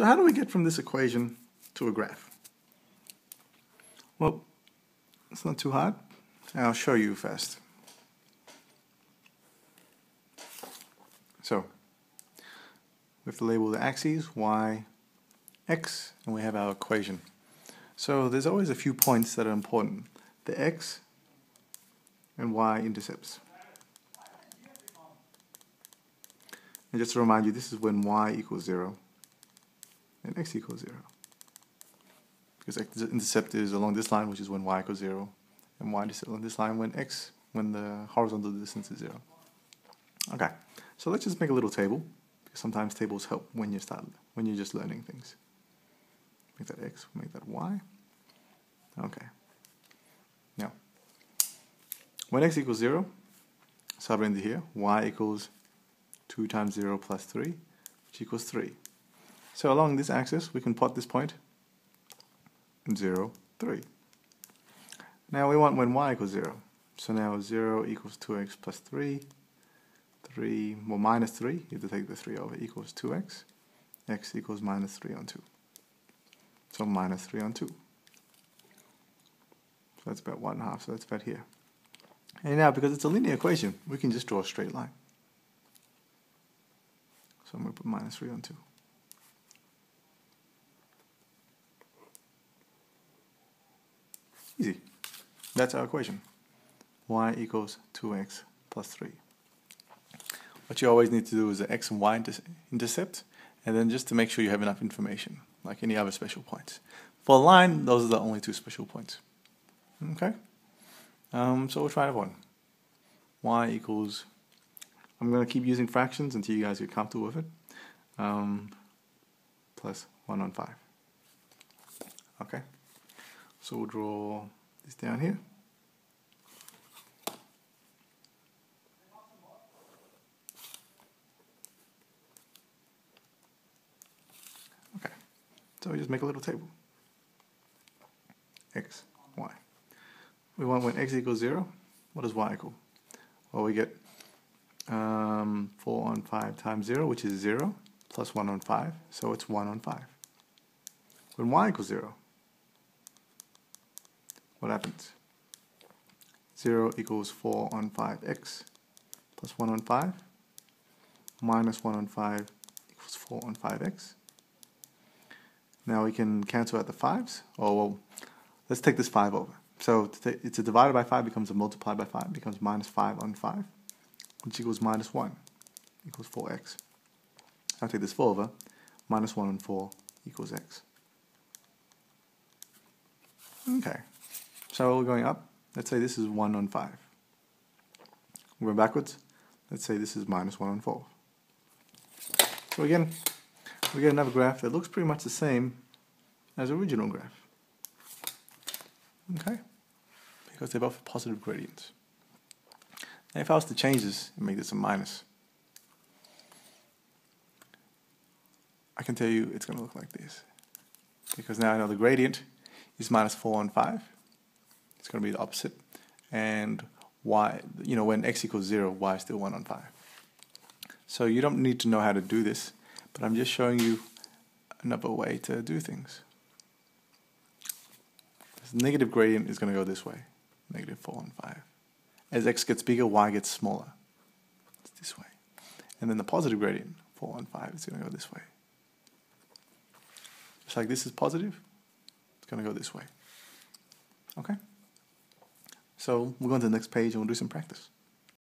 So how do we get from this equation to a graph? Well, it's not too hard. I'll show you first. So we have to label the axes, y, x, and we have our equation. So there's always a few points that are important. The x and y intercepts. And just to remind you, this is when y equals 0 and x equals 0. Because x intercept is along this line, which is when y equals 0, and y intercept along this line when the horizontal distance is 0. Okay, so let's just make a little table, because sometimes tables help when you're just learning things. Make that x, make that y. Okay. Now, when x equals 0, sub into here, y equals 2 times 0 plus 3, which equals 3. So along this axis, we can plot this point, 0, 3. Now we want when y equals 0. So now 0 equals 2x plus 3, well minus 3, you have to take the 3 over, equals 2x, x equals minus 3 on 2. So minus 3 on 2. So that's about 1/2, so that's about here. And now, because it's a linear equation, we can just draw a straight line. So I'm going to put minus 3 on 2. Easy. That's our equation. Y equals 2x plus 3. What you always need to do is the x and y intercept, and then just to make sure you have enough information, like any other special points. For a line, those are the only 2 special points. Okay? So we'll try that one. Y equals, I'm going to keep using fractions until you guys get comfortable with it, plus 1 on 5. Okay? So we'll draw this down here. Okay, so we just make a little table. X, y. We want when x equals 0, what does y equal? Well, we get 4 on 5 times 0, which is 0, plus 1 on 5, so it's 1 on 5. When y equals 0, what happens? 0 equals 4 on 5x plus 1 on 5 minus 1 on 5 equals 4 on 5x. Now we can cancel out the 5s. Oh, well, let's take this 5 over. So it's a divided by 5 becomes a multiplied by 5, becomes minus 5 on 5, which equals minus 1, equals 4x. I'll take this 4 over, minus 1 on 4 equals x. Okay, so we're going up. Let's say this is 1 on 5. We're going backwards. Let's say this is minus 1 on 4. So again, we get another graph that looks pretty much the same as the original graph. Okay? Because they're both positive gradients. Now if I was to change this and make this a minus, I can tell you it's going to look like this. Because now I know the gradient is minus 4 on 5. It's going to be the opposite. And y, when x equals 0, y is still 1 on 5. So you don't need to know how to do this, but I'm just showing you another way to do things. This negative gradient is going to go this way, negative 4 on 5. As x gets bigger, y gets smaller. It's this way. And then the positive gradient, 4 on 5, is going to go this way. Just like this is positive, it's going to go this way. Okay? So we'll go on to the next page and we'll do some practice.